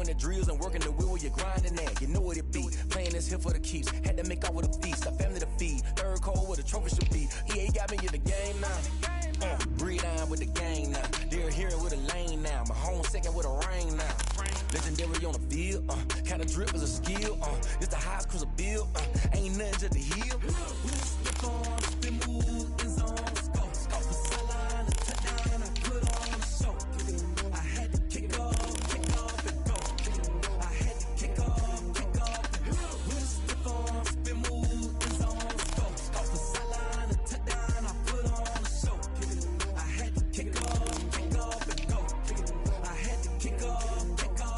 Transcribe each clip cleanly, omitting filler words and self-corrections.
Doing the drills and working the wheel where you're grinding at. You know what it be. Playing this here for the keeps. Had to make out with a feast. A family to feed. Third cold where the trophy should be. EA got me in the game now. Breathe down with the gang now. They're here with a lane now. My home second with a rain now. Legendary on the field. Kinda drip is a skill. It's the highest cruiser bill. Ain't nothing to the hill. Slip on, spin move, in zone, scope. Scope the sideline, the touchdown, I put on the show. I had to kick off and go. I had to kick off and go. Slip on, spin move, in zone, scope. Scope the sideline, the touchdown, I put on the show. I had to kick off and go. I had to kick off and go.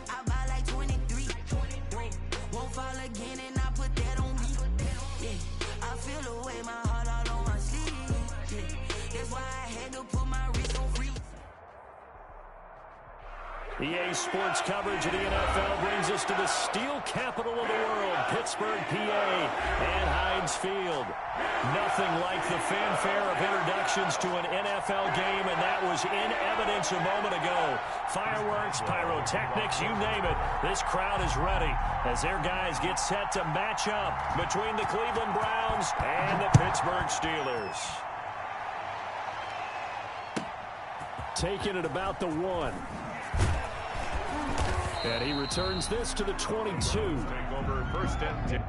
I buy like 23. Won't fall again and I put that on me. Yeah, I feel the way my heart all on my sleeve. Yeah, that's why I had to put my wrist on free. EA Sports coverage of the NFL brings us to the steel capital of the world, Pittsburgh, PA, and Heinz Field. Nothing like the fanfare of introductions to an NFL game, and that was in evidence a moment ago. Fireworks, pyrotechnics, you name it. This crowd is ready as their guys get set to match up between the Cleveland Browns and the Pittsburgh Steelers. Taking it about the 1. And he returns this to the 22. Take over first and 10.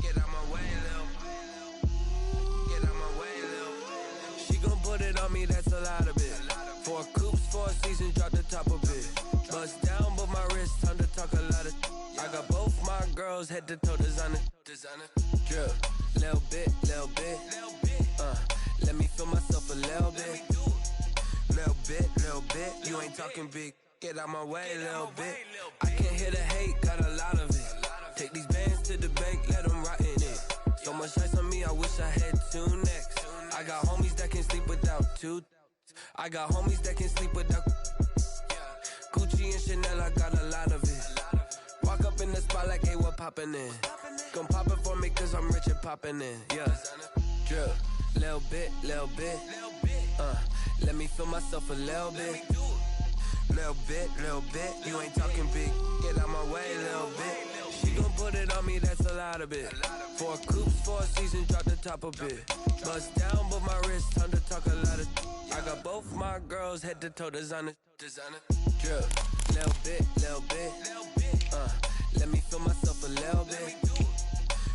Get out my way, Lil. Get out my way, Lil. She gon' put it on me, that's a lot of it. 4 coops, 4 seasons, drop the top of it. Bust down, but my wrist, time to talk a lot of. I got both my girls head to toe designer. Drip, little bit. Let me feel myself a little bit. Little bit. You ain't talking big. Get out my way, little bit. I can't hear the hate, got a lot of it. Take these bands to the bank, let them rot in it. So much ice on me, I wish I had 2 necks. I got homies that can sleep without 2. I got homies that can sleep without Gucci and Chanel, I got a lot of it. Walk up in the spot like, hey, what poppin' in? Gon' pop it for me cause I'm rich and poppin' in. Yeah, drip, little bit. Let me feel myself a little bit. Little bit. You ain't talking big. Get out my way, little bit. She gon' put it on me, that's a lot of it. 4 coops, 4 seasons, drop the top of it. Bust down, but my wrist, time to talk a lot of. I got both my girls head to toe designer. Drip, little bit. Let me feel myself a little bit.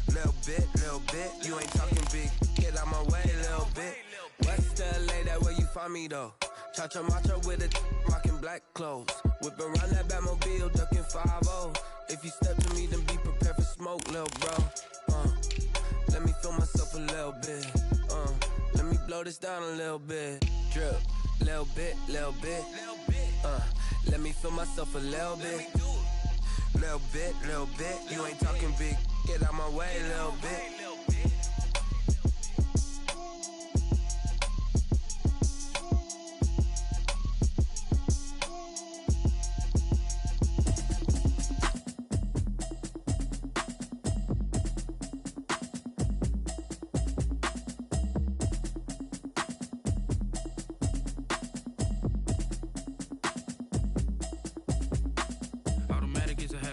Little bit. You ain't talking big. Get out my way, little bit. West LA, that where you find me though. Cha-cha macha with a rockin' black clothes. Whip around that Batmobile, ducking 5-0. If you step to me, then be prepared for smoke, lil' bro. Let me feel myself a little bit. Let me blow this down a little bit. Drip, little bit. Let me feel myself a little bit. Little bit. You ain't talking big. Get out my way, little bit.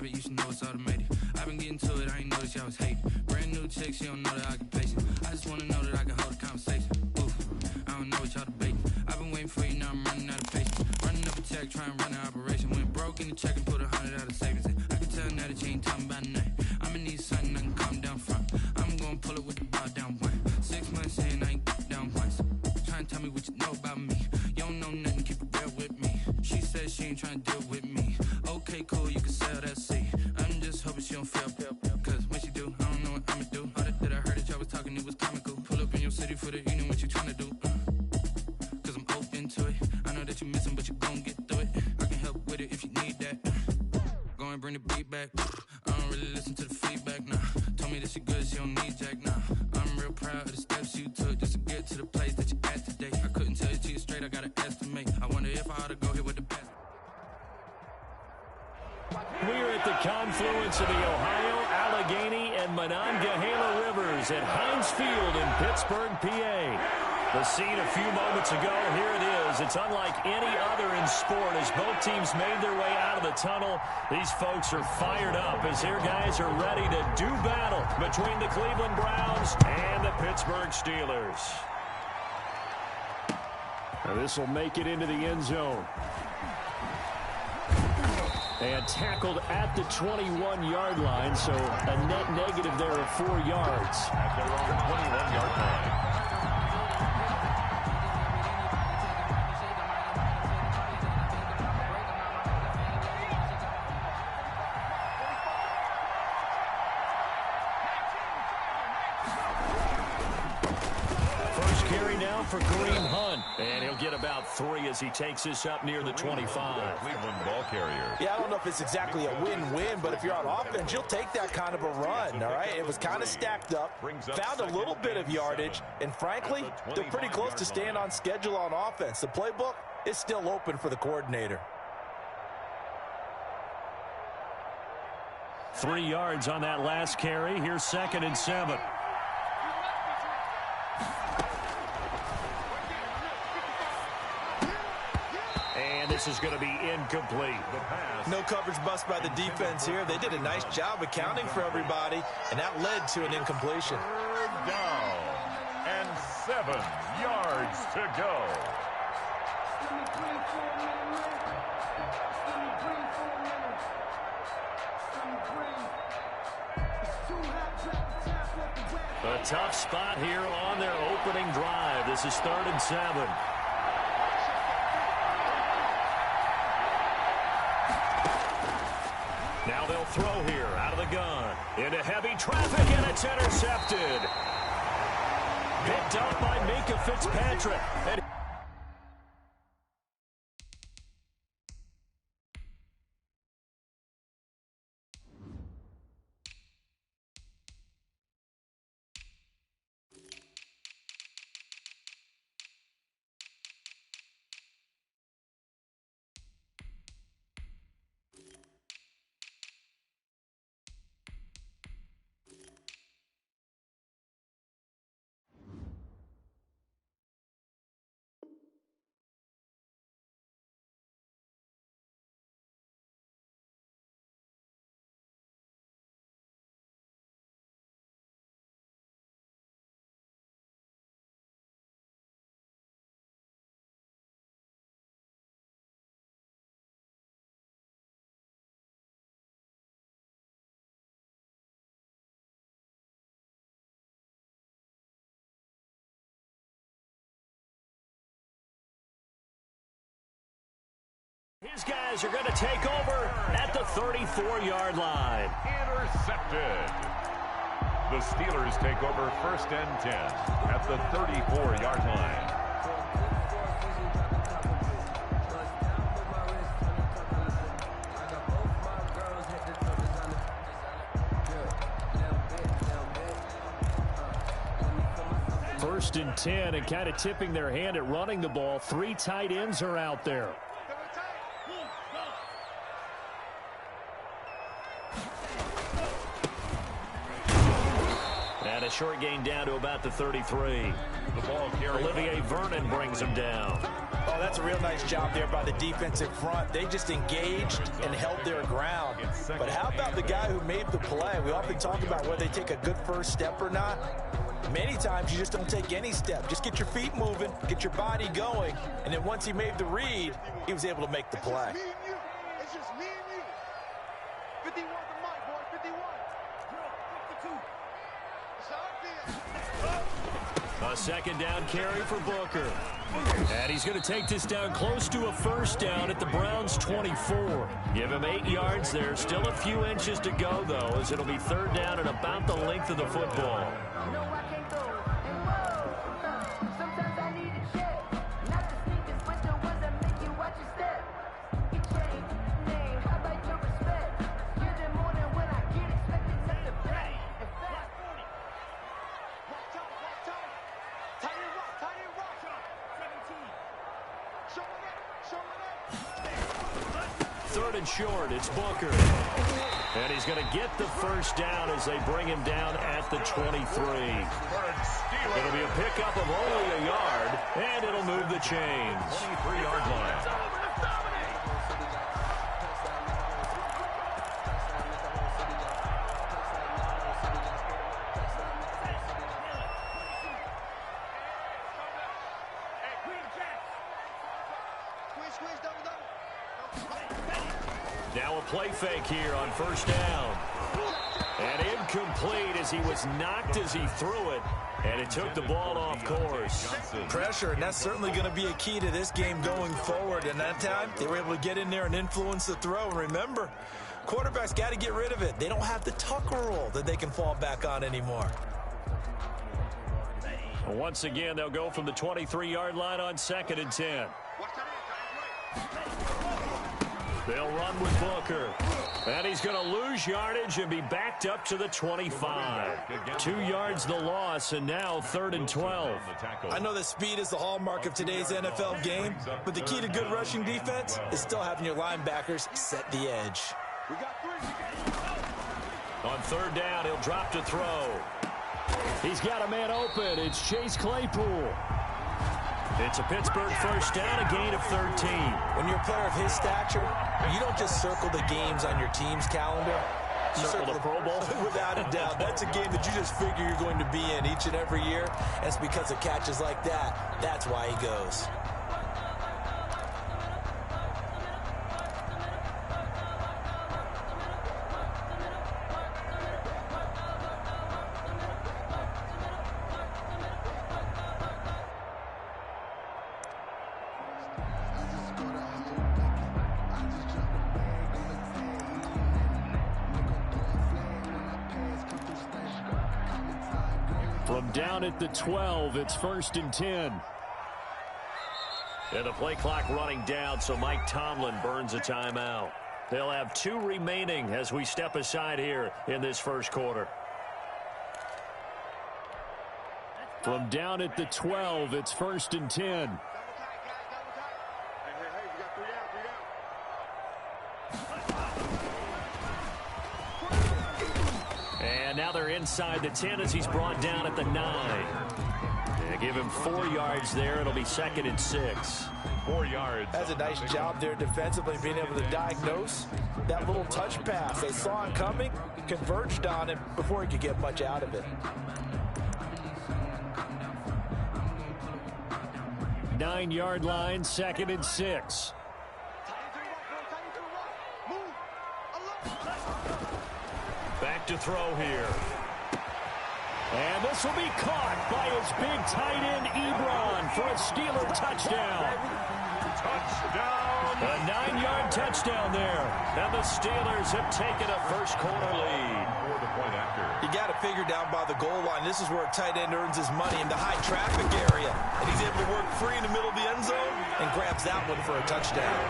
You should know it's automated. I've been getting to it, I ain't noticed y'all was hating. Brand new chick, she don't know that I can place it. I just wanna know that I can hold a conversation. Oof, I don't know what y'all debating. I've been waiting for you, now I'm running out of patience. Running up a check, trying to run an operation. Went broke in the check and put 100 out of savings in. I can tell gold, you can sell that seed. I'm just hoping she don't fail, cause when she do, I don't know what I'ma do. All that I heard that y'all was talking, it was comical. Pull up in your city for the evening, what you tryna do? Cause I'm open to it. I know that you missing, but you gon' get through it. I can help with it if you need that. Go and bring the beat back. I don't really listen to the feedback, nah. Told me that she good, she don't need jack, nah. I'm real proud of the steps you took just to get to the place that you at today. I couldn't tell you to you straight, I gotta estimate. I wonder if I ought to go here with the best. We're at the confluence of the Ohio, Allegheny, and Monongahela Rivers at Heinz Field in Pittsburgh, PA. The scene a few moments ago, here it is. It's unlike any other in sport as both teams made their way out of the tunnel. These folks are fired up as their guys are ready to do battle between the Cleveland Browns and the Pittsburgh Steelers. Now this will make it into the end zone. And tackled at the 21-yard line, so a net negative there of 4 yards. At their own 21-yard line. For Kareem Hunt, and he'll get about 3 as he takes this up near the 25. Cleveland ball carrier. Yeah, I don't know if it's exactly a win-win, but if you're on offense, you'll take that kind of a run, all right? It was kind of stacked up, found a little bit of yardage, and frankly, they're pretty close to staying on schedule on offense. The playbook is still open for the coordinator. 3 yards on that last carry. Here's 2nd and 7. This is going to be incomplete. No coverage bust by the defense here. They did a nice job accounting for everybody, and that led to an incompletion. 3rd down and 7 yards to go. A tough spot here on their opening drive. This is 3rd and 7. Now they'll throw here out of the gun. Into heavy traffic, and it's intercepted. Picked up by Minka Fitzpatrick. And his guys are going to take over at the 34-yard line. Intercepted. The Steelers take over 1st and 10 at the 34-yard line. First and 10, and kind of tipping their hand at running the ball. 3 tight ends are out there. And a short gain down to about the 33. The ball carrier. Olivier Vernon brings him down. Oh, that's a real nice job there by the defensive front. They just engaged and held their ground. But how about the guy who made the play? We often talk about whether they take a good first step or not. Many times you just don't take any step. Just get your feet moving, get your body going, and then once he made the read, he was able to make the play. It's just me and you. 51 the mic, boy. 51. 52. A second down carry for Booker. And he's going to take this down close to a first down at the Browns' 24. Give him 8 yards there. Still a few inches to go, though, as it'll be third down and about the length of the football. Third and short, it's Booker. And he's going to get the first down as they bring him down at the 23. It'll be a pickup of only a yard, and it'll move the chains. 23-yard line. Now a play fake here on first down. And incomplete as he was knocked as he threw it. And it took the ball off course. Pressure, and that's certainly going to be a key to this game going forward. And that time, they were able to get in there and influence the throw. And remember, quarterbacks got to get rid of it. They don't have the Tucker rule that they can fall back on anymore. Once again, they'll go from the 23-yard line on 2nd and 10. They'll run with Booker. And he's going to lose yardage and be backed up to the 25. 2 yards the loss, and now 3rd and 12. I know that speed is the hallmark of today's NFL game, but the key to good rushing defense is still having your linebackers set the edge. On 3rd down, he'll drop to throw. He's got a man open. It's Chase Claypool. It's a Pittsburgh first down, a gain of 13. When you're a player of his stature, you don't just circle the games on your team's calendar. You circle the Pro Bowl? Without a doubt. That's a game that you just figure you're going to be in each and every year. And it's because of catches like that. That's why he goes. From down at the 12, it's 1st and 10. And the play clock running down, so Mike Tomlin burns a timeout. They'll have 2 remaining as we step aside here in this first quarter. From down at the 12, it's 1st and 10. And now they're inside the 10 as he's brought down at the 9. They give him 4 yards there. It'll be 2nd and 6. 4 yards. That's a nice job there defensively, being able to diagnose that little touch pass. They saw it coming, converged on it before he could get much out of it. 9-yard line, 2nd and 6. Back to throw here. And this will be caught by his big tight end, Ebron, for a Steeler touchdown. Touchdown! A 9-yard touchdown there. And the Steelers have taken a first quarter lead. For the point after. You got to figure down by the goal line. This is where a tight end earns his money in the high traffic area. And he's able to work free in the middle of the end zone and grabs that one for a touchdown.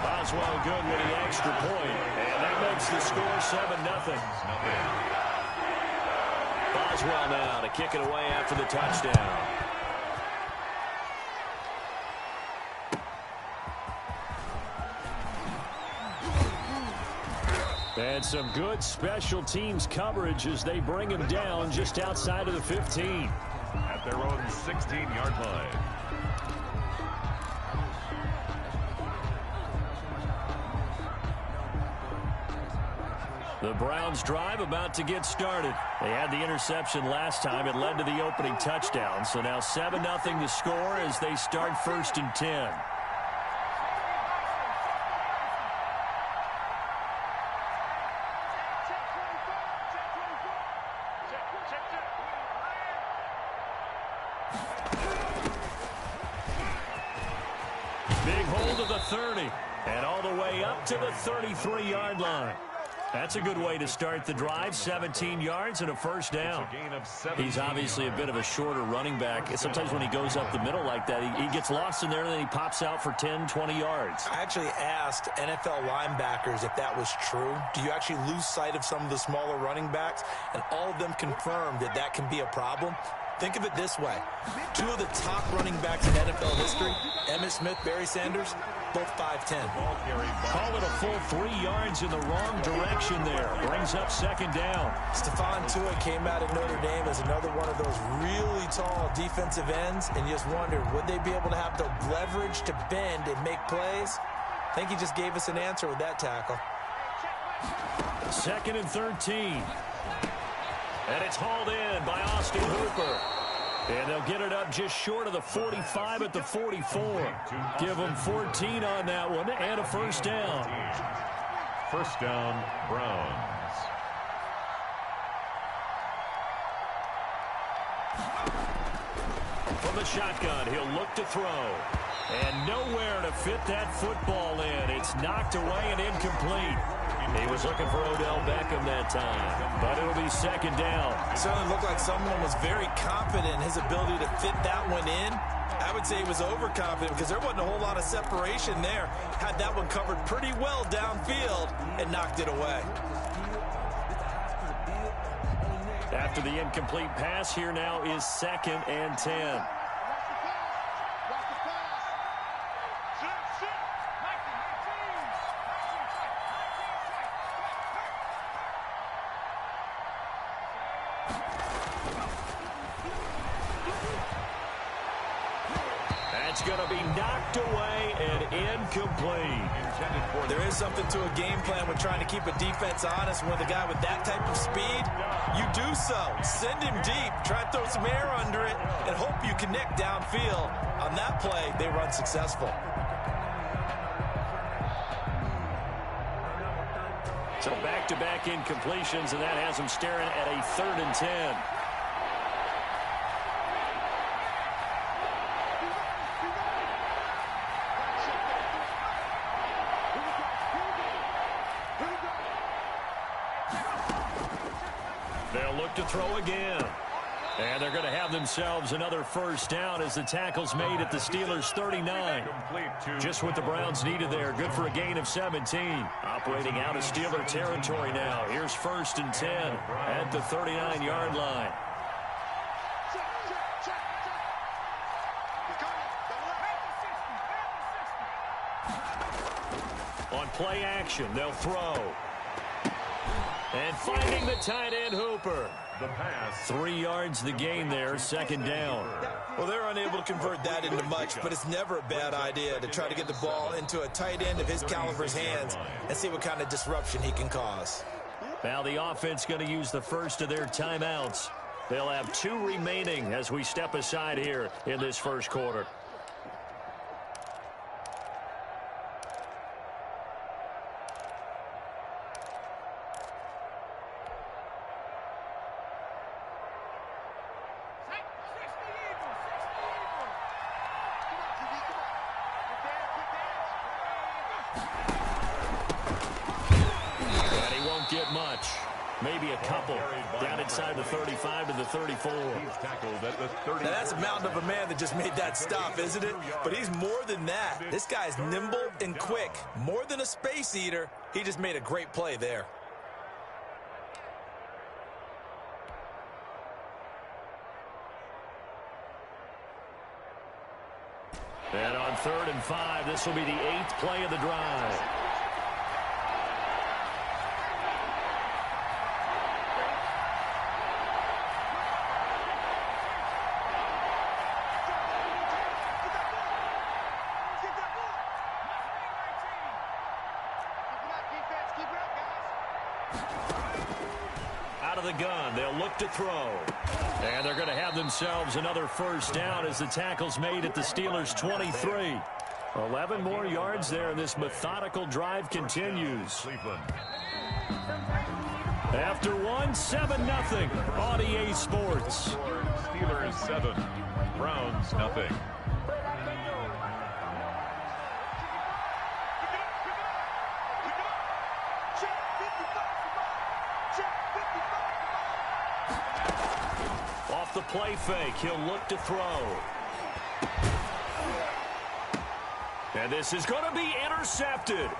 Boswell good with the extra point. And that makes the score 7-0. Boswell now to kick it away after the touchdown. And some good special teams coverage as they bring him down just outside of the 15. At their own 16-yard line. The Browns drive about to get started. They had the interception last time. It led to the opening touchdown. So now 7-0 to score as they start 1st and 10. Big hold of the 30, and all the way up to the 33-yard line. That's a good way to start the drive, 17 yards and a first down. He's obviously a bit of a shorter running back. Sometimes when he goes up the middle like that, he gets lost in there, and then he pops out for 10, 20 yards. I actually asked NFL linebackers if that was true. Do you actually lose sight of some of the smaller running backs? And all of them confirmed that that can be a problem. Think of it this way. Two of the top running backs in NFL history, Emmitt Smith, Barry Sanders, both 5'10". Call it a full 3 yards in the wrong direction there. Brings up second down. Stephon Tuitt came out of Notre Dame as another one of those really tall defensive ends, and you just wondered, would they be able to have the leverage to bend and make plays? I think he just gave us an answer with that tackle. 2nd and 13. And it's hauled in by Austin Hooper. And they'll get it up just short of the 45 at the 44. Give them 14 on that one and a first down. First down, Browns. From the shotgun, he'll look to throw. And nowhere to fit that football in. It's knocked away and incomplete. He was looking for Odell Beckham that time, but it'll be second down. It certainly looked like someone was very confident in his ability to fit that one in. I would say he was overconfident because there wasn't a whole lot of separation there. Had that one covered pretty well downfield and knocked it away. After the incomplete pass, here now is 2nd and 10. That's going to be knocked away and incomplete. There is something to a game plan when trying to keep a defense honest. With a guy with that type of speed, you do so. Send him deep, try to throw some air under it, and hope you connect downfield. On that play, they run successful. So back-to-back incompletions, and that has them staring at a 3rd and 10. They'll look to throw again. And they're going to have themselves another first down as the tackle's made at the Steelers' 39. Just what the Browns needed there. Good for a gain of 17. Operating out of Steeler territory now. Here's 1st and 10 at the 39-yard line. On play action, they'll throw. And finding the tight end, Hooper. The pass. 3 yards the gain there, 2nd down. Well, they're unable to convert that into much, but it's never a bad idea to try to get the ball into a tight end of his caliber's hands and see what kind of disruption he can cause. Now the offense going to use the first of their timeouts. They'll have 2 remaining as we step aside here in this first quarter. Get much. Maybe a couple. Down inside the 35 to the 34. Now that's a mountain of a man that just made that stop, isn't it? But he's more than that. This guy's nimble and quick. More than a space eater. He just made a great play there. And on 3rd and 5, this will be the 8th play of the drive. Out of the gun, they'll look to throw. And they're going to have themselves another first down as the tackle's made at the Steelers' 23. 11 more yards there, and this methodical drive continues. After one, 7-0 on EA Sports. Steelers 7, Browns nothing. Off the play fake, he'll look to throw. And this is going to be intercepted.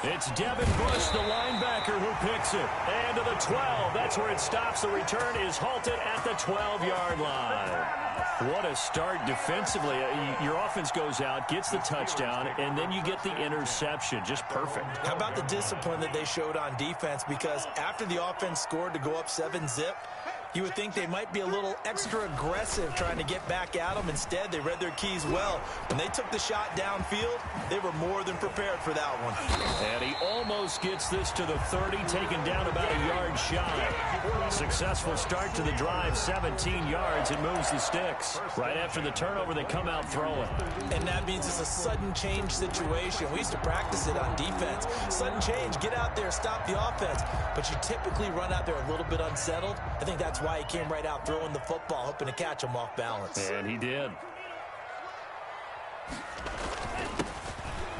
It's Devin Bush, the linebacker, who picks it. And to the 12. That's where it stops. The return is halted at the 12-yard line. What a start defensively. Your offense goes out, gets the touchdown, and then you get the interception. Just perfect. How about the discipline that they showed on defense? Because after the offense scored to go up 7-zip, you would think they might be a little extra aggressive trying to get back at them. Instead, they read their keys well. When they took the shot downfield, they were more than prepared for that one. And he almost gets this to the 30, taken down about a yard shy. Successful start to the drive, 17 yards, and moves the sticks. Right after the turnover, they come out throwing. And that means it's a sudden change situation. We used to practice it on defense. Sudden change, get out there, stop the offense. But you typically run out there a little bit unsettled. I think that's why he came right out throwing the football, hoping to catch him off balance. And he did.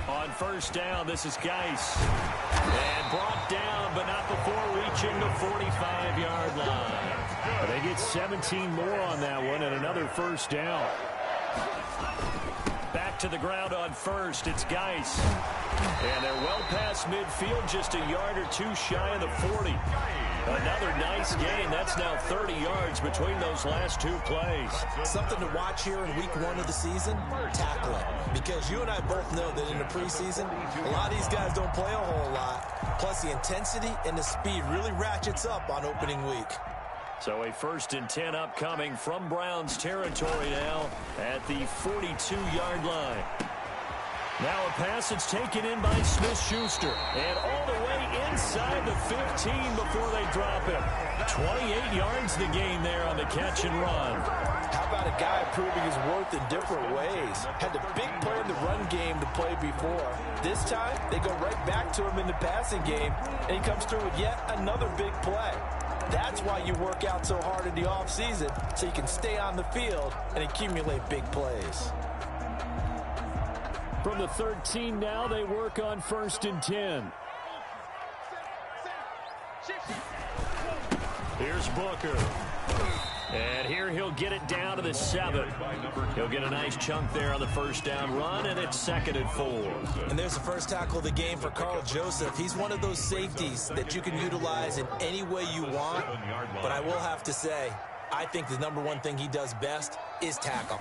On first down, this is Geis. And brought down, but not before reaching the 45-yard line. But they get 17 more on that one and another first down. Back to the ground on first. It's Geis. And they're well past midfield, just a yard or two shy of the 40. Another nice gain. That's now 30 yards between those last two plays. Something to watch here in week 1 of the season, tackling. Because you and I both know that in the preseason, a lot of these guys don't play a whole lot. Plus, the intensity and the speed really ratchets up on opening week. So a 1st and 10 upcoming from Browns territory now at the 42-yard line. Now a pass that's taken in by Smith-Schuster. And all the way inside the 15 before they drop him. 28 yards the gain there on the catch and run. How about a guy proving his worth in different ways? Had the big play in the run game to play before. This time, they go right back to him in the passing game, and he comes through with yet another big play. That's why you work out so hard in the offseason, so you can stay on the field and accumulate big plays. From the 13 now, they work on 1st and 10. Here's Booker. And here he'll get it down to the 7. He'll get a nice chunk there on the first down run, and it's 2nd and 4. And there's the first tackle of the game for Carl Joseph. He's one of those safeties that you can utilize in any way you want. But I will have to say, I think the number one thing he does best is tackle.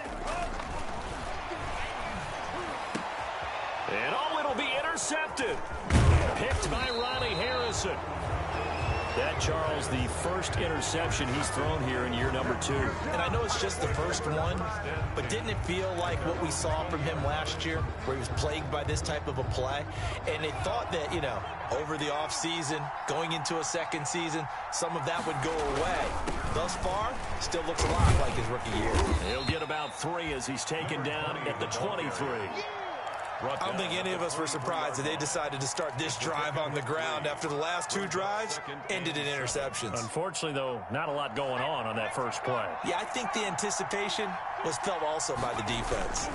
And it'll be intercepted. Picked by Ronnie Harrison. That, Charles, the first interception he's thrown here in year number 2. And I know it's just the first one, but didn't it feel like what we saw from him last year, where he was plagued by this type of a play? And they thought that, over the offseason, going into a second season, some of that would go away. Thus far, still looks a lot like his rookie year. He'll get about 3 as he's taken down at the 23. I don't think any of us were surprised that they decided to start this drive on the ground after the last 2 drives ended in interceptions. Unfortunately, though, not a lot going on that first play. Yeah, I think the anticipation was felt also by the defense.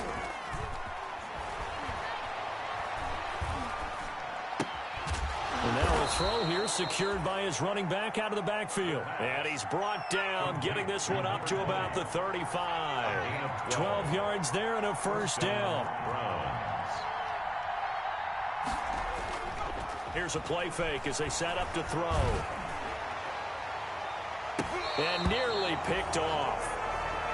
And now a throw here secured by his running back out of the backfield. And he's brought down, getting this one up to about the 35. 12 yards there and a first down. Here's a play fake as they set up to throw. And nearly picked off.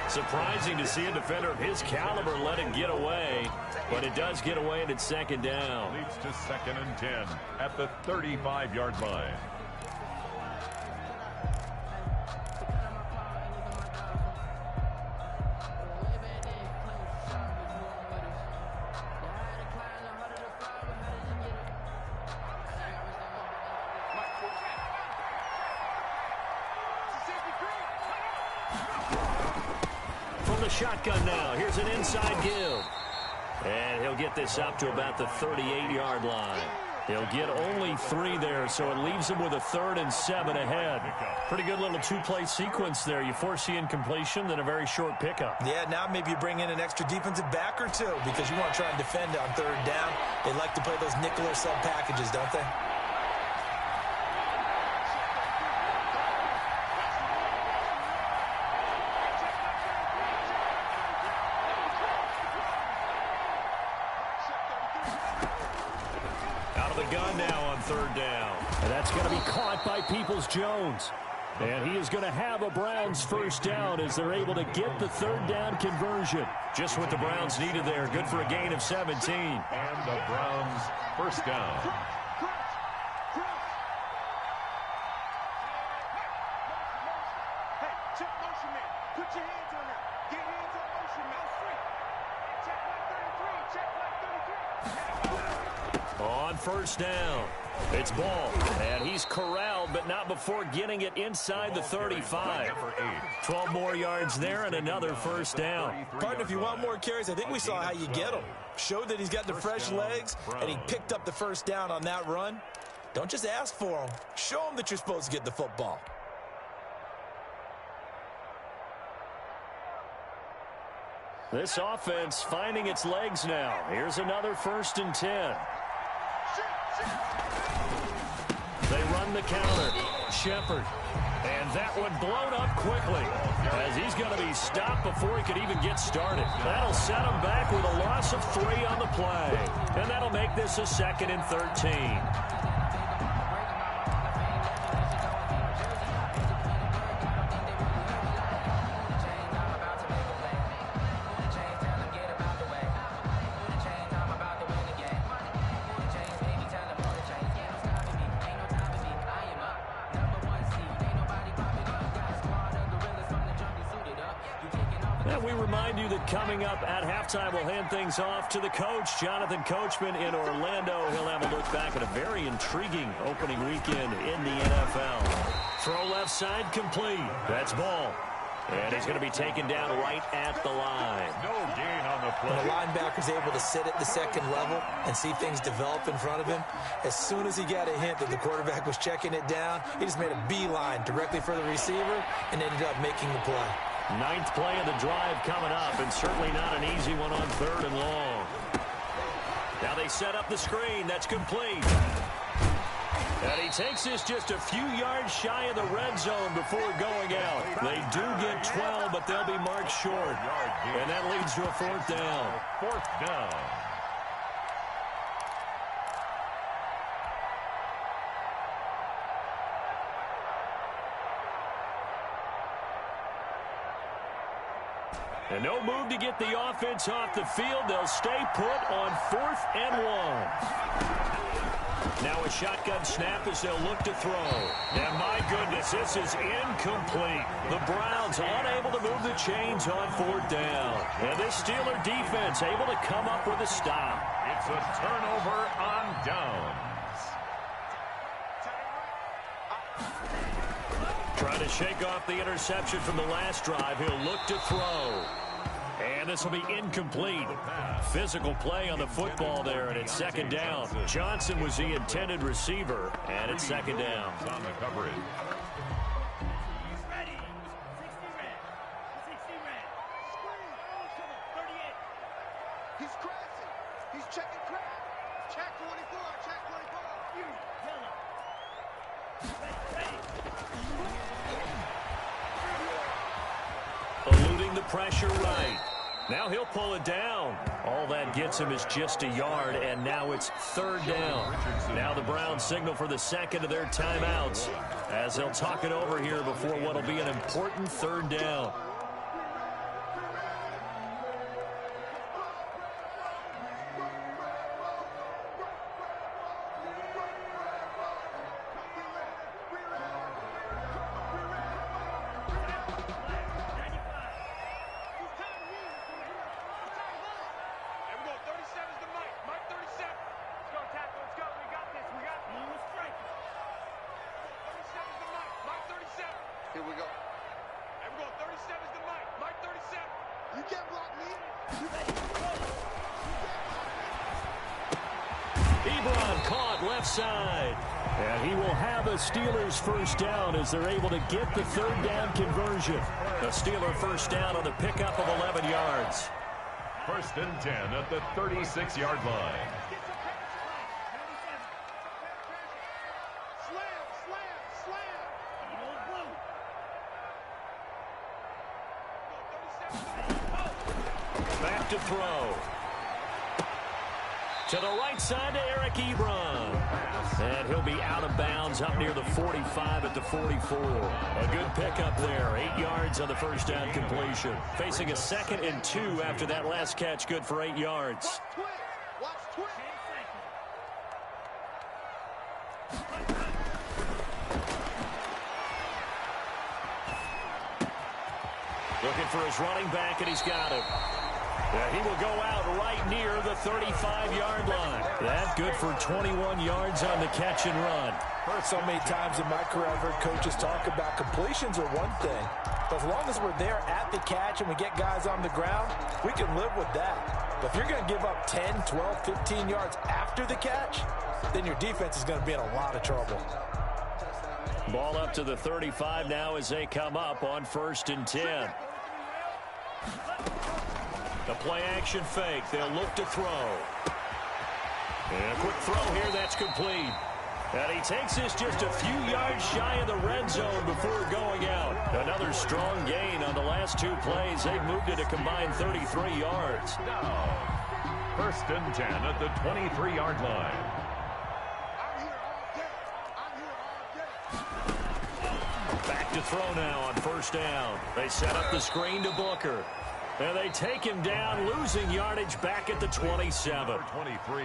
Surprising to see a defender of his caliber let it get away. But it does get away and it's 2nd down. Leads to 2nd and 10 at the 35-yard line. Shotgun now. Here's an inside give. And he'll get this up to about the 38-yard line. He'll get only 3 there, so it leaves him with a 3rd and 7 ahead. Pretty good little 2-play sequence there. You force the incompletion, then a very short pickup. Yeah, now maybe you bring in an extra defensive back or 2 because you want to try and defend on 3rd down. They like to play those nickel or sub packages, don't they? Gun now on 3rd down. And that's going to be caught by Peoples-Jones. And he is going to have a Browns 1st down as they're able to get the 3rd down conversion. Just what the Browns needed there. Good for a gain of 17. And the Browns 1st down. Hey, check motion man. Put your hands on him. Get hands on motion man. Check like 33. Check like 33. On 1st down, it's Ball, and he's corralled, but not before getting it inside the 35. 12 more yards there and another 1st down. Partner, if you want more carries, I think we saw how you get them. Showed that he's got the fresh legs, and he picked up the 1st down on that run. Don't just ask for them. Show them that you're supposed to get the football. This offense finding its legs now. Here's another 1st and 10. They run the counter. Shepard. And that one blown up quickly as he's going to be stopped before he could even get started. That'll set him back with a loss of 3 on the play. And that'll make this a 2nd and 13. We remind you that coming up at halftime, we'll hand things off to the coach, Jonathan Coachman in Orlando. He'll have a look back at a very intriguing opening weekend in the NFL. Throw left side complete. That's Ball. And he's going to be taken down right at the line. No gain on the play. When a linebacker's able to sit at the 2nd level and see things develop in front of him, as soon as he got a hint that the quarterback was checking it down, he just made a beeline directly for the receiver and ended up making the play. 9th play of the drive coming up, and certainly not an easy one on 3rd and long. Now they set up the screen. That's complete. And he takes this just a few yards shy of the red zone before going out. They do get 12, but they'll be marked short. And that leads to a 4th down. 4th down. And no move to get the offense off the field. They'll stay put on 4th and 1. Now a shotgun snap as they'll look to throw. And my goodness, this is incomplete. The Browns unable to move the chains on 4th down. And this Steeler defense able to come up with a stop. It's a turnover on downs. Trying to shake off the interception from the last drive. He'll look to throw. And this will be incomplete. Physical play on the football there, and it's 2nd down. Johnson was the intended receiver, and it's 2nd down. On the coverage. He's crashing. He's checking crash. Check 24. Check 24. Eluding the pressure right. Now he'll pull it down. All that gets him is just a yard, and now it's 3rd down. Now the Browns signal for the 2nd of their timeouts as they'll talk it over here before what will be an important 3rd down. Here we go. And we're going 37's the mic. Mike 37. You can't block me. Ebron caught left side. And he will have a Steelers first down as they're able to get the third down conversion. A Steeler first down on the pickup of 11 yards. First and 10 at the 36-yard line. Back to throw. To the right side to Eric Ebron. And he'll be out of bounds up near the 45 at the 44. A good pickup there. 8 yards on the first down completion. Facing a 2nd and 2 after that last catch. Good for 8 yards. Looking for his running back, and he's got him. Yeah, he will go out right near the 35-yard line. That's good for 21 yards on the catch and run. Heard so many times in my career, I've heard coaches talk about completions are one thing. But as long as we're there at the catch and we get guys on the ground, we can live with that. But if you're going to give up 10, 12, 15 yards after the catch, then your defense is going to be in a lot of trouble. Ball up to the 35 now as they come up on 1st and 10. The play action fake. They'll look to throw. And a quick throw here. That's complete. And he takes this just a few yards shy of the red zone before going out. Another strong gain on the last 2 plays. They've moved it a combined 33 yards. Now, 1st and 10 at the 23-yard line. Back to throw now on 1st down. They set up the screen to Booker. And they take him down, losing yardage back at the 27.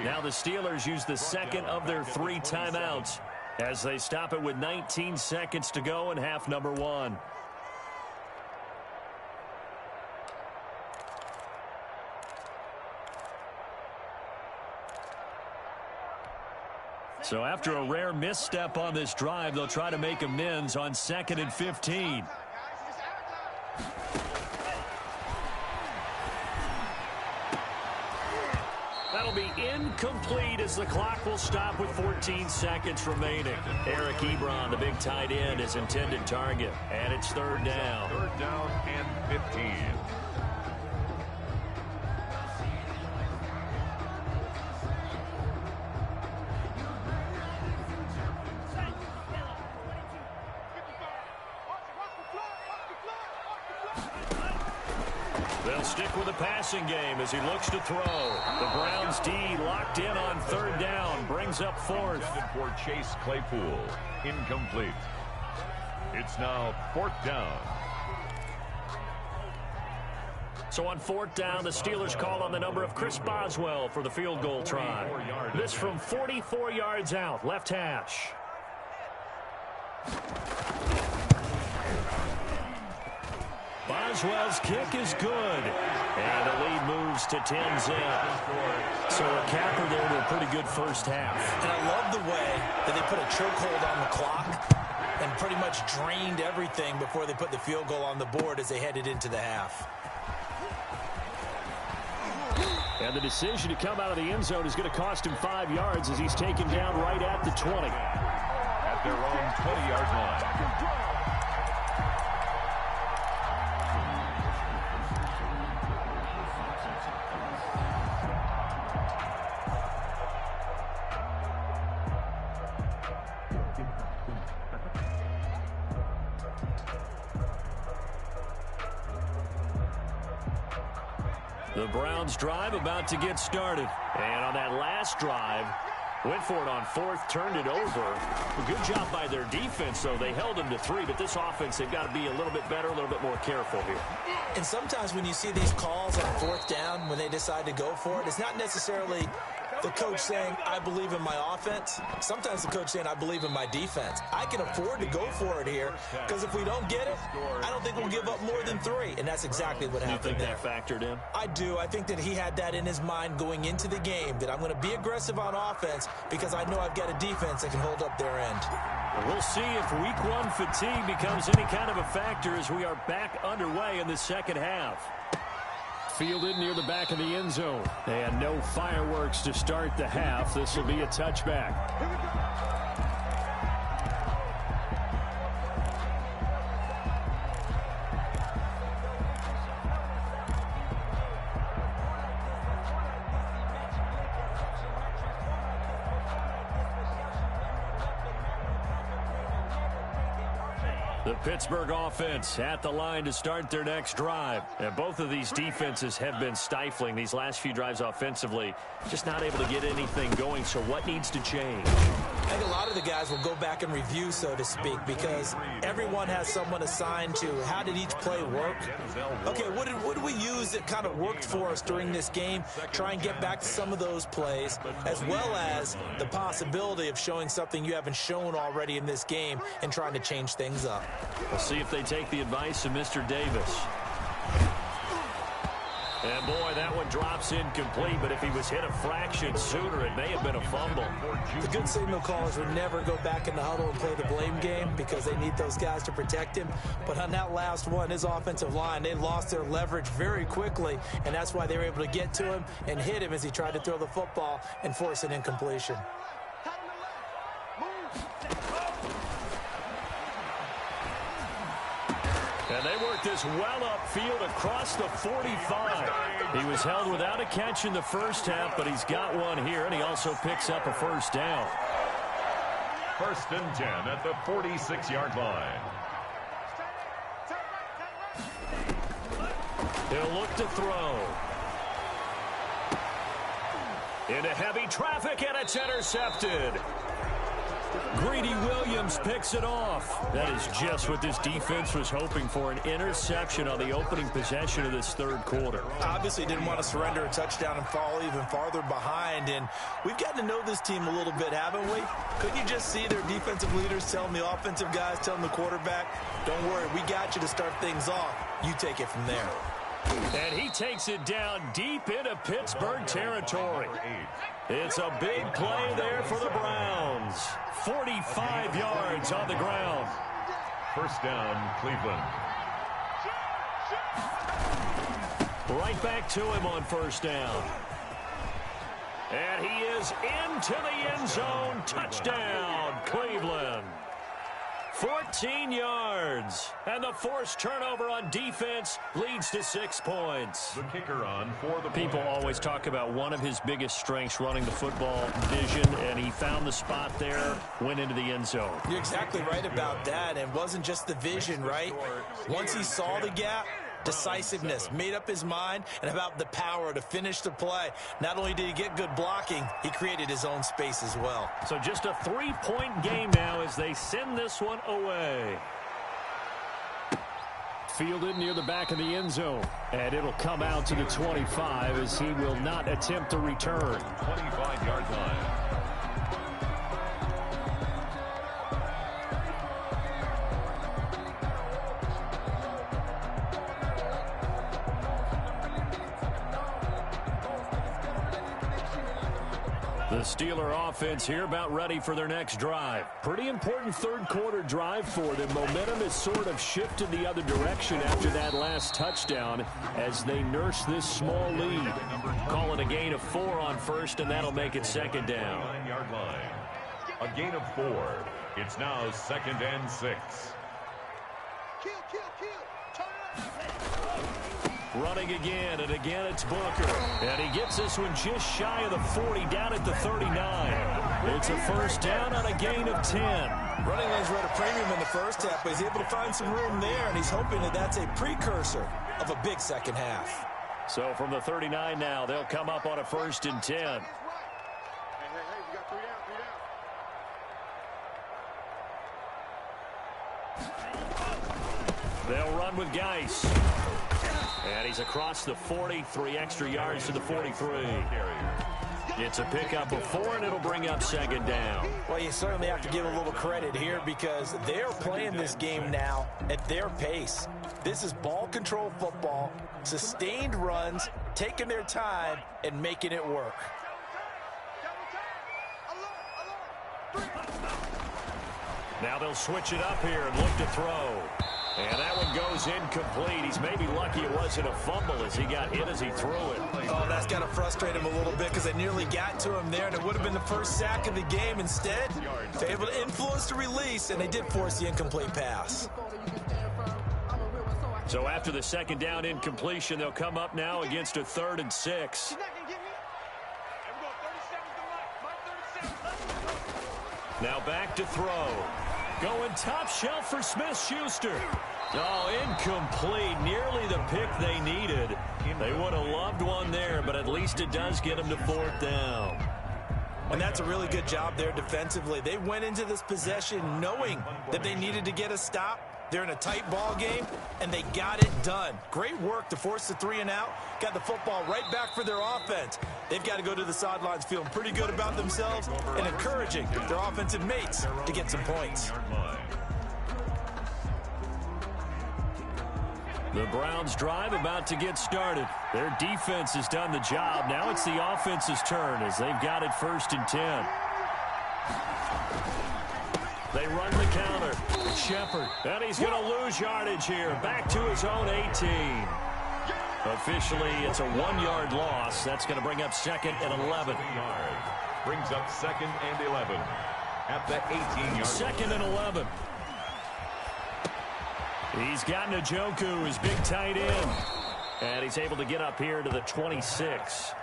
Now the Steelers use the 2nd of their 3 timeouts as they stop it with 19 seconds to go in half number 1. So after a rare misstep on this drive, they'll try to make amends on 2nd and 15. That'll be incomplete as the clock will stop with 14 seconds remaining. Eric Ebron, the big tight end, is intended target. And it's 3rd down. 3rd down and 15. They'll stick with the passing game as he looks to throw. The Browns D locked in on 3rd down. Brings up 4th. Intended for Chase Claypool. Incomplete. It's now 4th down. So on 4th down, the Steelers call on the number of Chris Boswell for the field goal try. This from 44 yards out, left hash. Boswell's kick is good. And the lead moves to 10-zip. So a capper there to a pretty good first half. And I love the way that they put a chokehold on the clock and pretty much drained everything before they put the field goal on the board as they headed into the half. And the decision to come out of the end zone is going to cost him 5 yards as he's taken down right at the 20. At their own 20-yard line. The Browns drive about to get started. And on that last drive, went for it on 4th, turned it over. A good job by their defense, though. They held them to 3, but this offense, they've got to be a little bit better, a little bit more careful here. And sometimes when you see these calls on 4th down, when they decide to go for it, it's not necessarily the coach saying, I believe in my offense. Sometimes the coach saying, I believe in my defense. I can afford to go for it here because if we don't get it, I don't think we'll give up more than 3. And that's exactly what happened there. You think that factored in? I do. I think that he had that in his mind going into the game, that I'm going to be aggressive on offense because I know I've got a defense that can hold up their end. We'll see if week 1 fatigue becomes any kind of a factor as we are back underway in the second half. Fielded near the back of the end zone. And no fireworks to start the half. This will be a touchback. The Pittsburgh offense at the line to start their next drive. And both of these defenses have been stifling these last few drives offensively. Just not able to get anything going. So what needs to change? I think a lot of the guys will go back and review, so to speak, because everyone has someone assigned to how did each play work. Okay, what did we use that kind of worked for us during this game? Try and get back to some of those plays, as well as the possibility of showing something you haven't shown already in this game and trying to change things up. We'll see if they take the advice of Mr. Davis. And boy, that one drops incomplete, but if he was hit a fraction sooner, it may have been a fumble. The good signal callers would never go back in the huddle and play the blame game because they need those guys to protect him. But on that last one, his offensive line, they lost their leverage very quickly, and that's why they were able to get to him and hit him as he tried to throw the football and force an incompletion. And they worked this well upfield across the 45. He was held without a catch in the first half, but he's got one here, and he also picks up a first down. 1st and 10 at the 46-yard line. He'll look to throw. Into heavy traffic, and it's intercepted. Greedy Williams picks it off. That is just what this defense was hoping for, an interception on the opening possession of this third quarter. Obviously didn't want to surrender a touchdown and fall even farther behind, and we've gotten to know this team a little bit, haven't we? Couldn't you just see their defensive leaders telling the offensive guys, telling the quarterback, don't worry, we got you to start things off. You take it from there. And he takes it down deep into Pittsburgh territory. It's a big play there for the Browns. 45 yards on the ground. 1st down, Cleveland. Right back to him on 1st down. And he is into the end zone. Touchdown, Cleveland. 14 yards. And the forced turnover on defense leads to 6 points. The kicker on for the People always talk about one of his biggest strengths, running the football, vision, and he found the spot there, went into the end zone. You're exactly right about that. And it wasn't just the vision, right? Once he saw the gap, decisiveness, made up his mind, and about the power to finish the play. Not only did he get good blocking, he created his own space as well. So just a 3-point game now as they send this one away. Fielded near the back of the end zone. And it'll come out to the 25 as he will not attempt to return. 25-yard line. The Steeler offense here about ready for their next drive. Pretty important third quarter drive for them. Momentum has sort of shifted the other direction after that last touchdown as they nurse this small lead. Call it a gain of 4 on 1st, and that'll make it 2nd down. 9-yard line. A gain of 4. It's now 2nd and 6. Running again, and again it's Booker. And he gets this one just shy of the 40, down at the 39. It's a 1st down on a gain of 10. Running lanes were at a premium in the first half, but he's able to find some room there, and he's hoping that that's a precursor of a big second half. So from the 39 now, they'll come up on a 1st and 10. Hey, you got 3 down. They'll run with Geis. And he's across the 40, 3 extra yards to the 43. It's a pickup of 4, and it'll bring up 2nd down. Well, you certainly have to give a little credit here because they're playing this game now at their pace. This is ball control football, sustained runs, taking their time, and making it work. Now they'll switch it up here and look to throw. And that one goes incomplete. He's maybe lucky it wasn't a fumble as he got hit as he threw it. Oh, that's got to frustrate him a little bit because they nearly got to him there, and it would have been the first sack of the game. Instead, they're able to influence the release, and they did force the incomplete pass. So after the second down incompletion, they'll come up now against a 3rd and 6. Now back to throw. Going top shelf for Smith-Schuster. Oh, incomplete. Nearly the pick they needed. They would have loved one there, but at least it does get them to 4th down. And that's a really good job there defensively. They went into this possession knowing that they needed to get a stop. They're in a tight ball game, and they got it done. Great work to force the 3 and out. Got the football right back for their offense. They've got to go to the sidelines feeling pretty good about themselves and encouraging their offensive mates to get some points. The Browns drive about to get started. Their defense has done the job. Now it's the offense's turn as they've got it 1st and 10. They run the counter. Shepard. And he's going to lose yardage here. Back to his own 18. Officially, it's a 1-yard loss. That's going to bring up 2nd and 11. Brings up 2nd and 11 at the 18-yard. 2nd and 11. He's got Njoku, his big tight end. And he's able to get up here to the 26.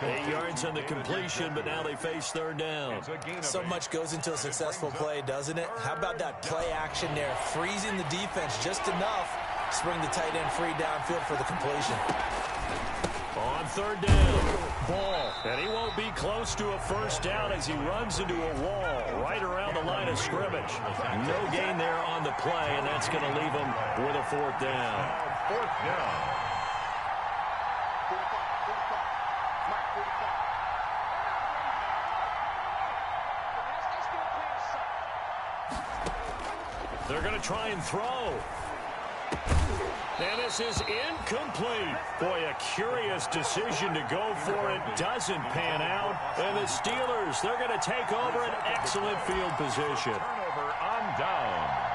8 yards on the completion, but now they face 3rd down. So much goes into a successful play, doesn't it? How about that play action there? Freezing the defense just enough to bring the tight end free downfield for the completion. On 3rd down, Ball. And he won't be close to a 1st down as he runs into a wall right around the line of scrimmage. No gain there on the play, and that's going to leave him with a 4th down. 4th down. They're going to try and throw. And this is incomplete. Boy, a curious decision to go for it. Doesn't pan out. And the Steelers, they're going to take over an excellent field position. Turnover on downs.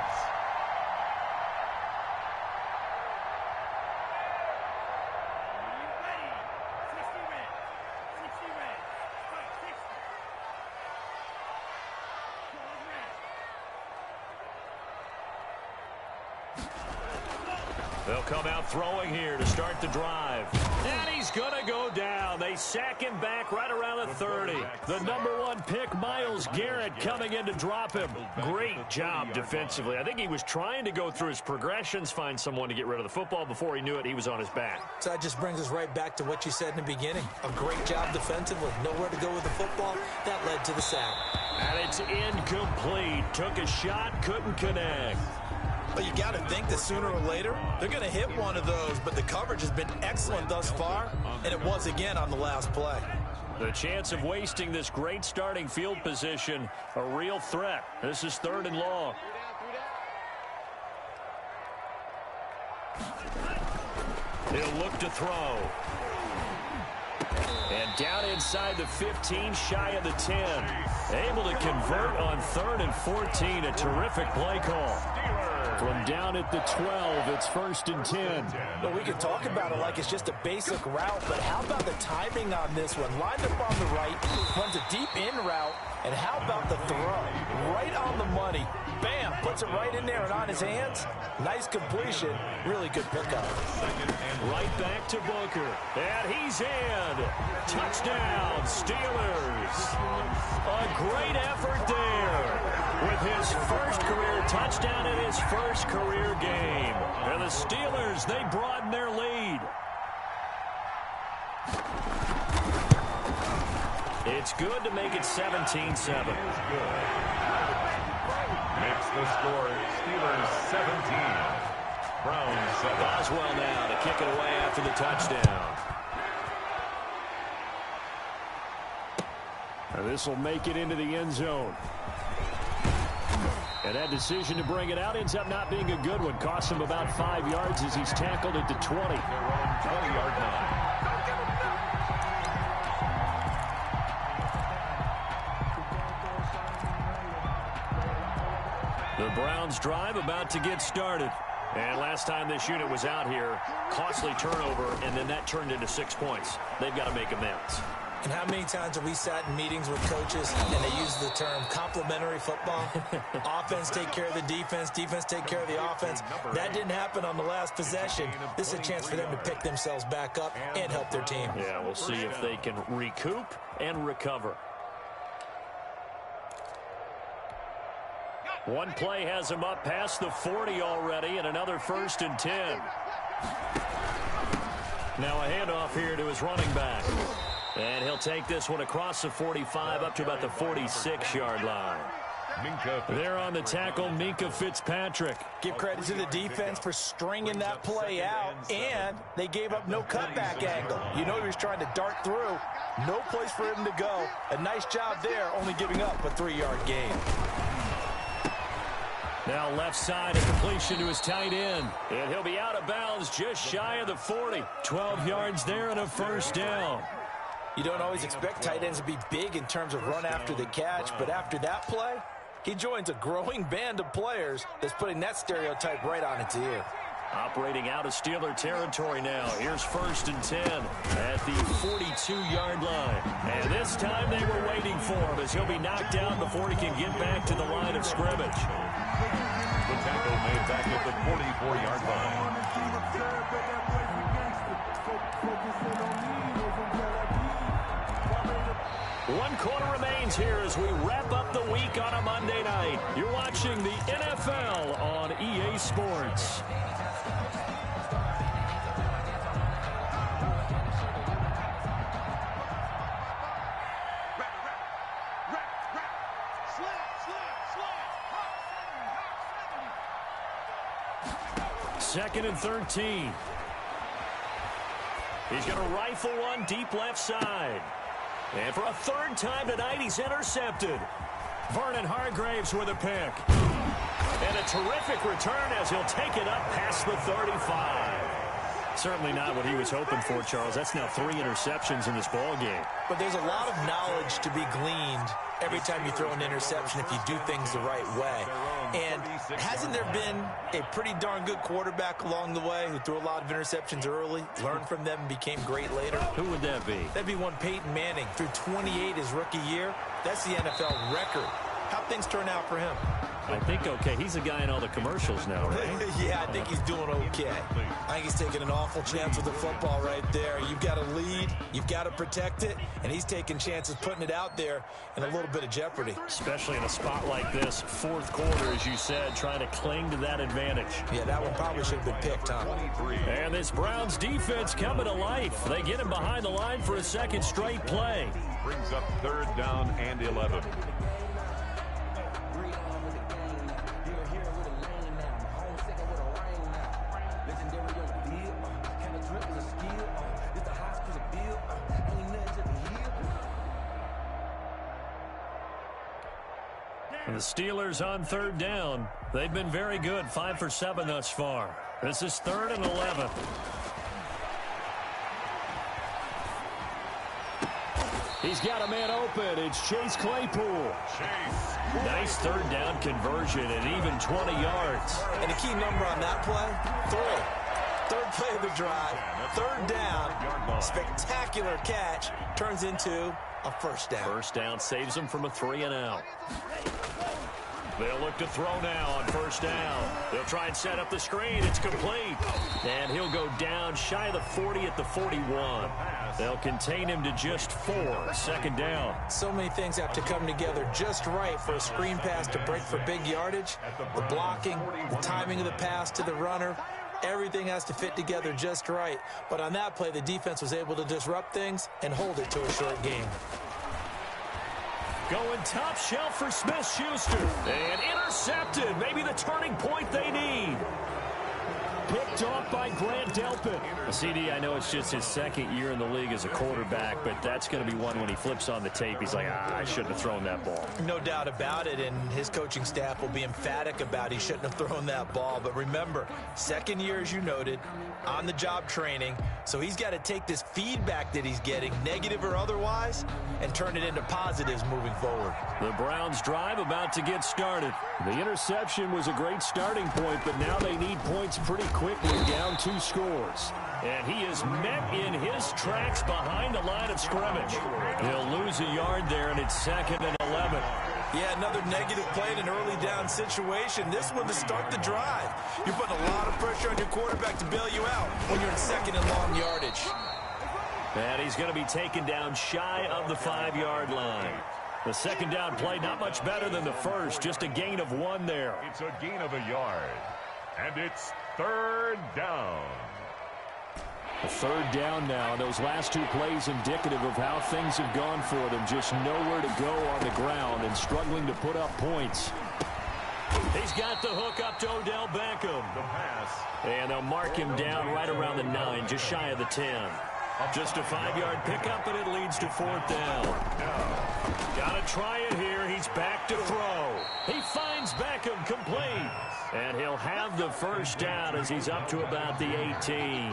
They'll come out throwing here to start the drive. And he's going to go down. They sack him back right around the 30. The number 1 pick, Myles Garrett, coming in to drop him. Great job defensively. I think he was trying to go through his progressions, find someone to get rid of the football. Before he knew it, he was on his back. So that just brings us right back to what you said in the beginning. A great job defensively. Nowhere to go with the football. That led to the sack. And it's incomplete. Took a shot, couldn't connect. But you got to think that sooner or later, they're going to hit one of those. But the coverage has been excellent thus far, and it was again on the last play. The chance of wasting this great starting field position, a real threat. This is 3rd and long. He'll look to throw. And down inside the 15, shy of the 10. Able to convert on 3rd and 14. A terrific play call. From down at the 12, it's 1st and 10. Well, we can talk about it like it's just a basic route, but how about the timing on this one? Lined up on the right, runs a deep in route, and how about the throw? Right on the money. Bam, puts it right in there and on his hands. Nice completion. Really good pickup. Right back to Booker. And he's in. Touchdown, Steelers. A great effort there. With his first career touchdown in his first career game. And the Steelers, they broaden their lead. It's good to make it 17-7. Makes the score Steelers 17. Browns 7. Boswell now to kick it away after the touchdown. And this will make it into the end zone. And that decision to bring it out ends up not being a good one. Costs him about 5 yards as he's tackled at the 20. Their own 20-yard line. The Browns drive about to get started. And last time this unit was out here, costly turnover, and then that turned into 6 points. They've got to make amends. And how many times have we sat in meetings with coaches and they use the term complementary football? Offense take care of the defense, defense take care of the offense. That didn't happen on the last possession. This is a chance for them to pick themselves back up and help their team. Yeah, we'll see if they can recoup and recover. One play has him up past the 40 already, and another 1st and 10. Now a handoff here to his running back. And he'll take this one across the 45 up to about the 46-yard line. There on the tackle, Minkah Fitzpatrick. Give credit to the defense for stringing that play out, and they gave up no cutback angle. You know he was trying to dart through. No place for him to go. A nice job there, only giving up a 3-yard gain. Now left side, a completion to his tight end. And he'll be out of bounds just shy of the 40. 12 yards there and a 1st down. You don't always expect tight ends to be big in terms of run after the catch, but after that play, he joins a growing band of players that's putting that stereotype right on its ear. Operating out of Steeler territory now. Here's 1st and 10 at the 42-yard line. And this time they were waiting for him as he'll be knocked down before he can get back to the line of scrimmage. The tackle made back at the 44-yard line. One quarter remains here as we wrap up the week on a Monday night. You're watching the NFL on EA Sports. Second and 13. He's going to rifle one deep left side. And for a 3rd time tonight, he's intercepted. Vernon Hargraves with a pick. And a terrific return as he'll take it up past the 35. Certainly not what he was hoping for, Charles. That's now 3 interceptions in this ball game. But there's a lot of knowledge to be gleaned every time you throw an interception if you do things the right way. And hasn't there been a pretty darn good quarterback along the way who threw a lot of interceptions early, learned from them, and became great later? Who would that be? That'd be one Peyton Manning. Threw 28 his rookie year. That's the NFL record. How'd things turn out for him? I think okay. He's a guy in all the commercials now, right? Yeah, I think he's doing okay. I think he's taking an awful chance with the football right there. You've got to lead, you've got to protect it, and he's taking chances putting it out there in a little bit of jeopardy. Especially in a spot like this, 4th quarter, as you said, trying to cling to that advantage. Yeah, that one probably should have been picked, huh? And this Browns defense coming to life. They get him behind the line for a 2nd straight play. Brings up 3rd down and 11. And the Steelers on 3rd down. They've been very good, 5 for 7 thus far. This is 3rd and 11. He's got a man open. It's Chase Claypool. Nice 3rd down conversion and even 20 yards. And the key number on that play, 3. 3rd play of the drive, 3rd down, spectacular catch, turns into a 1st down. 1st down saves him from a 3-and-out. They'll look to throw now on 1st down. They'll try and set up the screen. It's complete. And he'll go down shy of the 40 at the 41. They'll contain him to just 4. 2nd down. So many things have to come together just right for a screen pass to break for big yardage. The blocking, the timing of the pass to the runner, everything has to fit together just right. But on that play, the defense was able to disrupt things and hold it to a short game. Going top shelf for Smith-Schuster. And intercepted. Maybe the turning point they need. Picked off by Grant Delpit. CD, I know it's just his second year in the league as a quarterback, but that's going to be one when he flips on the tape. He's like, I shouldn't have thrown that ball. No doubt about it, and his coaching staff will be emphatic about he shouldn't have thrown that ball. But remember, second year, as you noted, on-the-job training, so he's got to take this feedback that he's getting, negative or otherwise, and turn it into positives moving forward. The Browns' drive about to get started. The interception was a great starting point, but now they need points pretty quickly, down 2 scores. And he is met in his tracks behind the line of scrimmage. He'll lose a yard there, and it's 2nd and 11. Yeah, another negative play in an early down situation. This one to start the drive. You're putting a lot of pressure on your quarterback to bail you out when you're in 2nd and long yardage. And he's going to be taken down shy of the 5-yard line. The second down play not much better than the first, just a gain of 1 there. It's a gain of a yard, and it's 3rd down. A 3rd down now. Those last 2 plays indicative of how things have gone for them. Just nowhere to go on the ground and struggling to put up points. He's got the hook up to Odell Beckham. The pass. And they'll mark him down right around the 9, just shy of the 10. Just a 5-yard pickup, and it leads to 4th down. Got to try it here. He's back to throw. He finds Beckham complete. And he'll have the first down as he's up to about the 18.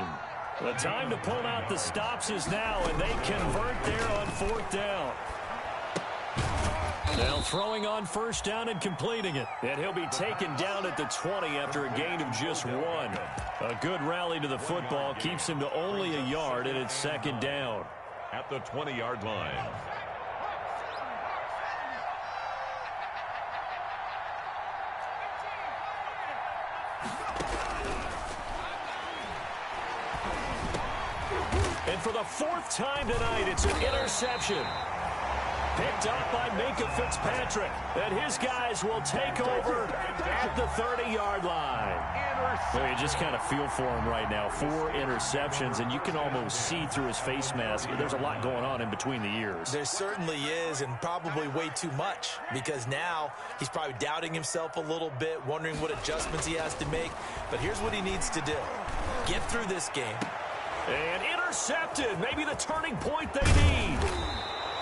The time to pull out the stops is now, and they convert there on 4th down. Now throwing on 1st down and completing it. And he'll be taken down at the 20 after a gain of just 1. A good rally to the football keeps him to only a yard, and it's 2nd down. At the 20-yard line. And for the 4th time tonight, it's an interception. Picked up by Minkah Fitzpatrick. And his guys will take over at the 30-yard line. Well, you just kind of feel for him right now. 4 interceptions, and you can almost see through his face mask. There's a lot going on in between the ears. There certainly is, and probably way too much, because now he's probably doubting himself a little bit, wondering what adjustments he has to make. But here's what he needs to do. Get through this game. And intercepted. Maybe the turning point they need.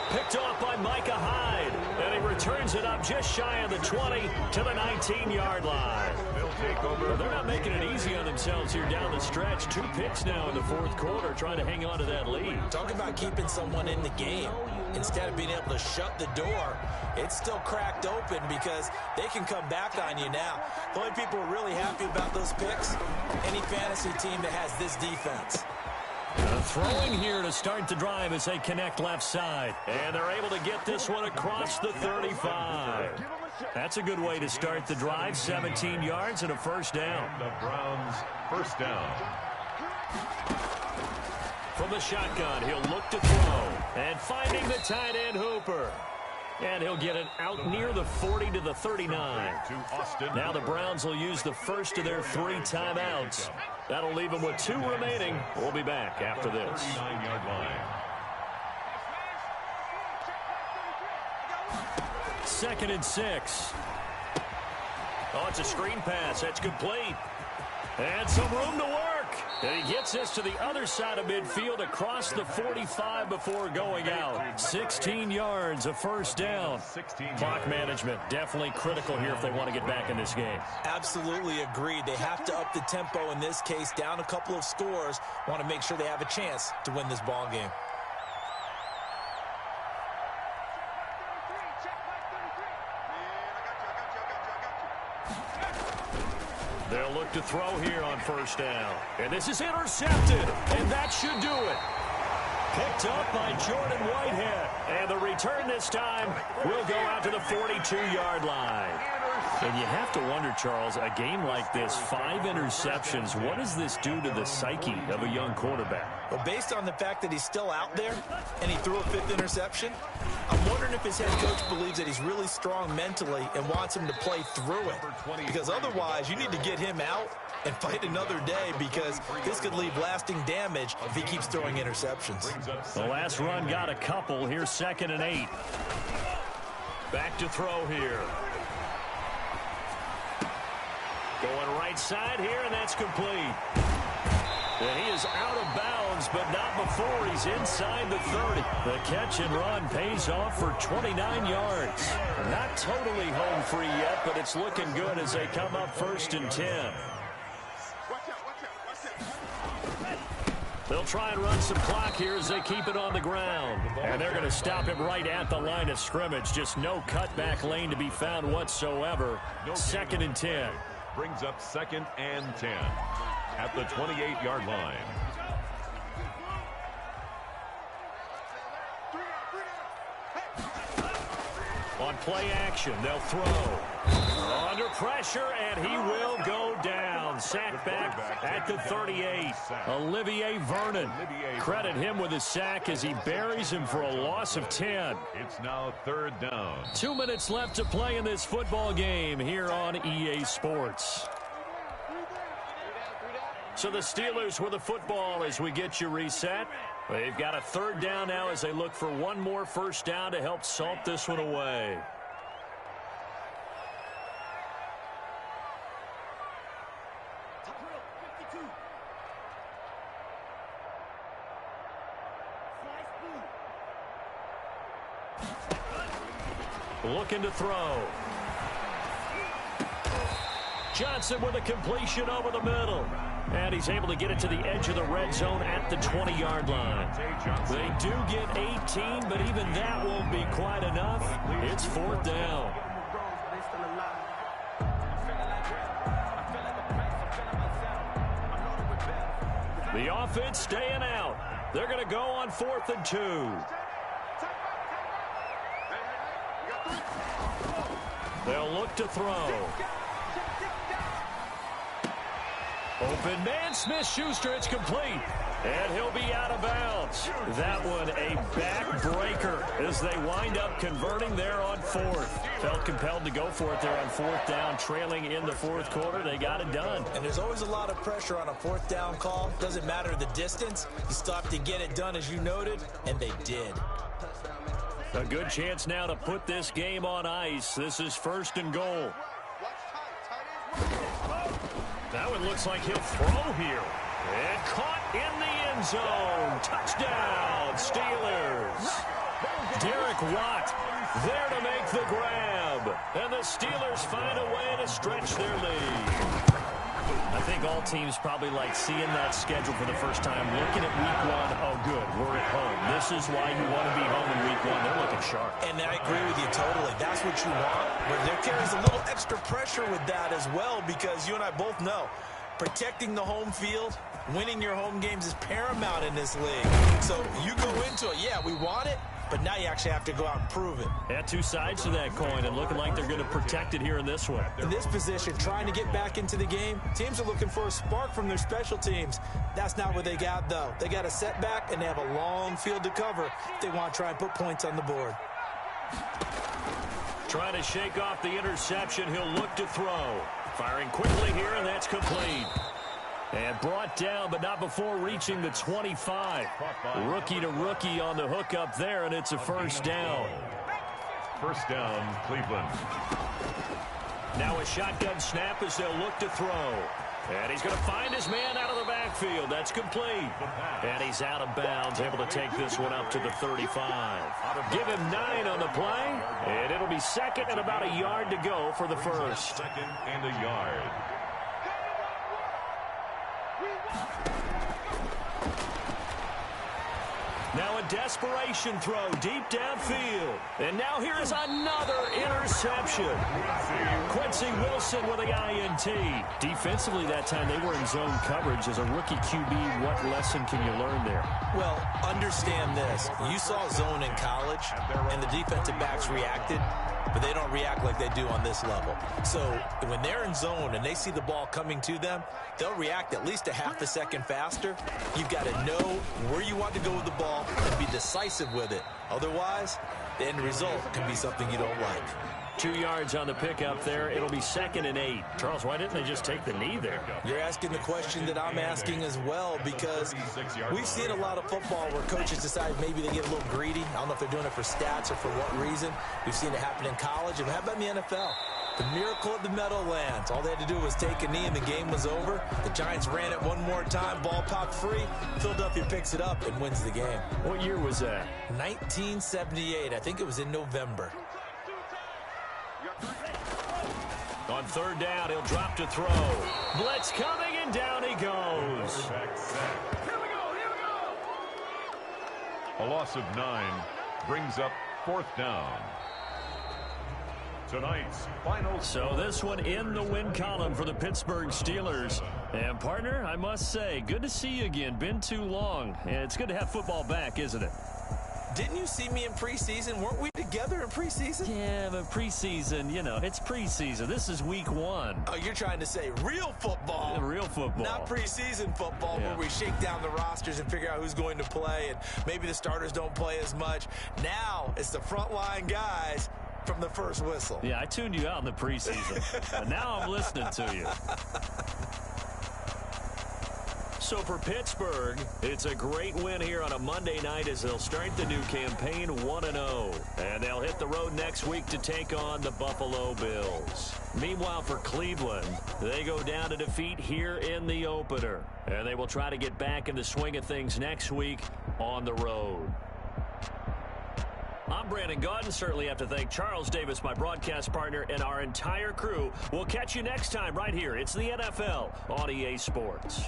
Picked off by Micah Hyde. And he returns it up just shy of the 20 to the 19-yard line. Well, they're not making it easy on themselves here down the stretch. 2 picks now in the 4th quarter, trying to hang on to that lead. Talk about keeping someone in the game. Instead of being able to shut the door, it's still cracked open because they can come back on you now. The only people who are really happy about those picks, any fantasy team that has this defense. Throwing here to start the drive as they connect left side. And they're able to get this one across the 35. That's a good way to start the drive. 17 yards and a 1st down. The Browns' 1st down. From the shotgun, he'll look to throw. And finding the tight end Hooper. And he'll get it out near the 40 to the 39. Now the Browns will use the first of their 3 timeouts. That'll leave them with 2 remaining. We'll be back after this. 39-yard line. 2nd and 6. Oh, it's a screen pass. That's complete. And some room to work. And he gets this to the other side of midfield across the 45 before going out. 16 yards, a 1st down. Clock management definitely critical here if they want to get back in this game. Absolutely agreed. They have to up the tempo in this case, down a couple of scores. Want to make sure they have a chance to win this ball game. They'll look to throw here on 1st down. And this is intercepted, and that should do it. Picked up by Jordan Whitehead. And the return this time will go out to the 42-yard line. And you have to wonder, Charles, a game like this, 5 interceptions, what does this do to the psyche of a young quarterback? Well, based on the fact that he's still out there and he threw a 5th interception, I'm wondering if his head coach believes that he's really strong mentally and wants him to play through it. Because otherwise, you need to get him out and fight another day, because this could leave lasting damage if he keeps throwing interceptions. The last run got a couple. Here's 2nd and 8. Back to throw here. Going right side here, and that's complete. And he is out of bounds, but not before he's inside the 30. The catch and run pays off for 29 yards. Not totally home free yet, but it's looking good as they come up 1st and 10. They'll try and run some clock here as they keep it on the ground. And they're going to stop him right at the line of scrimmage. Just no cutback lane to be found whatsoever. 2nd and 10. Brings up 2nd and 10 at the 28-yard line. On play action, they'll throw. Under pressure, and he will go down. Sack back at the 38. Olivier Vernon. Credit him with his sack as he buries him for a loss of 10. It's now 3rd down. 2 minutes left to play in this football game here on EA Sports. So the Steelers with the football as we get you reset. They've got a 3rd down now as they look for one more 1st down to help salt this one away. Looking to throw. Johnson with a completion over the middle. And he's able to get it to the edge of the red zone at the 20-yard line. They do get 18, but even that won't be quite enough. It's 4th down. The offense staying out. They're going to go on 4th and 2. They'll look to throw. Open man, Smith-Schuster, it's complete. And he'll be out of bounds. That one a backbreaker as they wind up converting there on 4th. Felt compelled to go for it there on 4th down, trailing in the 4th quarter. They got it done. And there's always a lot of pressure on a 4th down call. Doesn't matter the distance. You still have to get it done, as you noted, and they did. A good chance now to put this game on ice. This is 1st and goal. That one looks like he'll throw here. And caught in the end zone. Touchdown, Steelers. Derek Watt there to make the grab. And the Steelers find a way to stretch their lead. I think all teams probably like seeing that schedule for the first time, looking at week 1. Oh, good, we're at home. This is why you want to be home in week 1. They're looking sharp. And I agree with you totally. That's what you want. But there carries a little extra pressure with that as well, because you and I both know protecting the home field, winning your home games is paramount in this league. So you go into it, yeah, we want it, but now you actually have to go out and prove it. Yeah, 2 sides to that coin, and looking like they're going to protect it here in this one. In this position, trying to get back into the game, teams are looking for a spark from their special teams. That's not what they got, though. They got a setback, and they have a long field to cover if they want to try and put points on the board. Trying to shake off the interception. He'll look to throw. Firing quickly here, and that's complete. And brought down, but not before reaching the 25. Rookie to rookie on the hook up there, and it's a 1st down. 1st down, Cleveland. Now a shotgun snap as they'll look to throw. And he's going to find his man out of the backfield. That's complete. And he's out of bounds, able to take this one up to the 35. Give him 9 on the play, and it'll be 2nd and about a yard to go for the 1st. 2nd and a yard. Now a desperation throw deep downfield. And now here is another interception. Quincy Wilson with the INT. Defensively that time they were in zone coverage. As a rookie QB, what lesson can you learn there? Well, understand this. You saw zone in college, and the defensive backs reacted, but they don't react like they do on this level. So when they're in zone and they see the ball coming to them, they'll react at least a half a second faster. You've got to know where you want to go with the ball and be decisive with it. Otherwise, the end result can be something you don't like. 2 yards on the pickup there. It'll be 2nd and 8. Charles, why didn't they just take the knee there? You're asking the question that I'm asking as well, because we've seen a lot of football where coaches decide maybe they get a little greedy. I don't know if they're doing it for stats or for what reason. We've seen it happen in college. And how about in the NFL? The miracle of the Meadowlands. All they had to do was take a knee and the game was over. The Giants ran it one more time. Ball popped free. Philadelphia picks it up and wins the game. What year was that? 1978. I think it was in November. On third down, he'll drop to throw. Blitz coming, and down he goes. Here we go. A loss of 9 brings up fourth down. Tonight's final. So this one in the win column for the Pittsburgh Steelers. And partner, I must say, good to see you again. Been too long. And it's good to have football back, isn't it? Didn't you see me in preseason? Weren't we together in preseason? Yeah, but preseason, it's preseason. This is week 1. Oh, you're trying to say real football. Real football. Not preseason football where we shake down the rosters and figure out who's going to play, and maybe the starters don't play as much. Now it's the frontline guys from the first whistle. Yeah, I tuned you out in the preseason. And now I'm listening to you. So for Pittsburgh, it's a great win here on a Monday night as they'll start the new campaign 1-0. And they'll hit the road next week to take on the Buffalo Bills. Meanwhile, for Cleveland, they go down to defeat here in the opener. And they will try to get back in the swing of things next week on the road. I'm Brandon Gaudin. Certainly have to thank Charles Davis, my broadcast partner, and our entire crew. We'll catch you next time right here. It's the NFL on EA Sports.